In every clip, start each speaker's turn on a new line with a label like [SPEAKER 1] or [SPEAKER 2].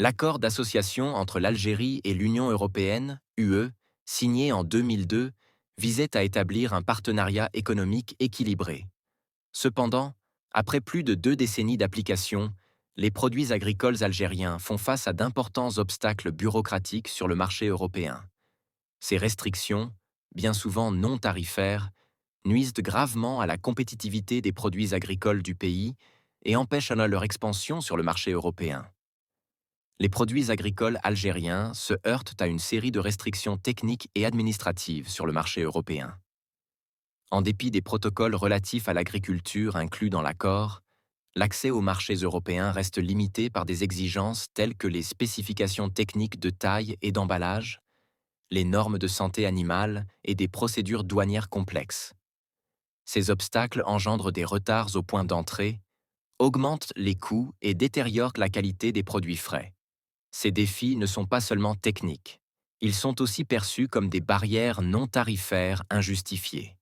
[SPEAKER 1] L'accord d'association entre l'Algérie et l'Union européenne, UE, signé en 2002, visait à établir un partenariat économique équilibré. Cependant, après plus de 2 décennies d'application, les produits agricoles algériens font face à d'importants obstacles bureaucratiques sur le marché européen. Ces restrictions, bien souvent non tarifaires, nuisent gravement à la compétitivité des produits agricoles du pays et empêchent alors leur expansion sur le marché européen. Les produits agricoles algériens se heurtent à une série de restrictions techniques et administratives sur le marché européen. En dépit des protocoles relatifs à l'agriculture inclus dans l'accord, l'accès aux marchés européens reste limité par des exigences telles que les spécifications techniques de taille et d'emballage, les normes de santé animale et des procédures douanières complexes. Ces obstacles engendrent des retards au point d'entrée, augmentent les coûts et détériorent la qualité des produits frais. Ces défis ne sont pas seulement techniques, ils sont aussi perçus comme des barrières non tarifaires injustifiées.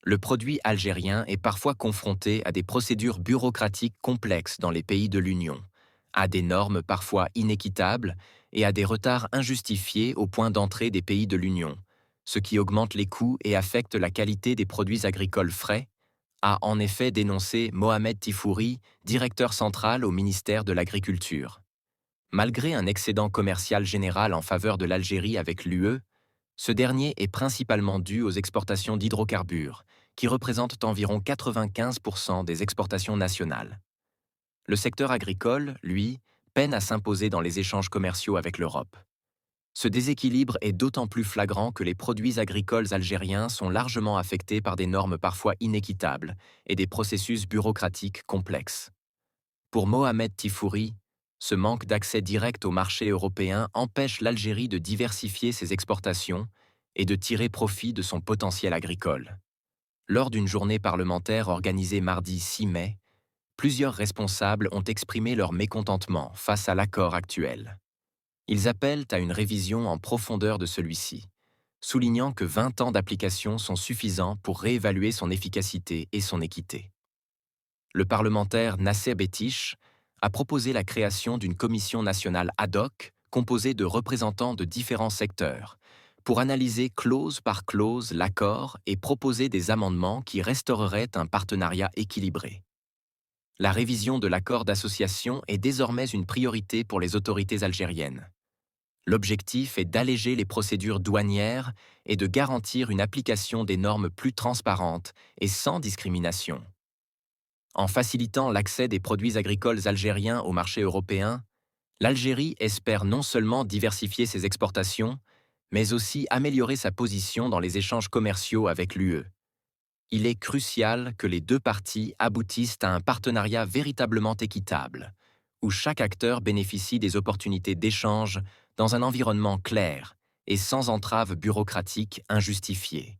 [SPEAKER 1] Le produit algérien est parfois confronté à des procédures bureaucratiques complexes dans les pays de l'Union, à des normes parfois inéquitables et à des retards injustifiés au point d'entrée des pays de l'Union, ce qui augmente les coûts et affecte la qualité des produits agricoles frais, a en effet dénoncé Mohamed Tifouri, directeur central au ministère de l'Agriculture. Malgré un excédent commercial général en faveur de l'Algérie avec l'UE, ce dernier est principalement dû aux exportations d'hydrocarbures, qui représentent environ 95% des exportations nationales. Le secteur agricole, lui, peine à s'imposer dans les échanges commerciaux avec l'Europe. Ce déséquilibre est d'autant plus flagrant que les produits agricoles algériens sont largement affectés par des normes parfois inéquitables et des processus bureaucratiques complexes. Pour Mohamed Tifouri, ce manque d'accès direct au marché européen empêche l'Algérie de diversifier ses exportations et de tirer profit de son potentiel agricole. Lors d'une journée parlementaire organisée mardi 6 mai, plusieurs responsables ont exprimé leur mécontentement face à l'accord actuel. Ils appellent à une révision en profondeur de celui-ci, soulignant que 20 ans d'application sont suffisants pour réévaluer son efficacité et son équité. Le parlementaire Nasser Betich a proposé la création d'une commission nationale ad hoc composée de représentants de différents secteurs pour analyser clause par clause l'accord et proposer des amendements qui restaureraient un partenariat équilibré. La révision de l'accord d'association est désormais une priorité pour les autorités algériennes. L'objectif est d'alléger les procédures douanières et de garantir une application des normes plus transparentes et sans discrimination. En facilitant l'accès des produits agricoles algériens au marché européen, l'Algérie espère non seulement diversifier ses exportations, mais aussi améliorer sa position dans les échanges commerciaux avec l'UE. Il est crucial que les deux parties aboutissent à un partenariat véritablement équitable, où chaque acteur bénéficie des opportunités d'échange dans un environnement clair et sans entraves bureaucratiques injustifiées.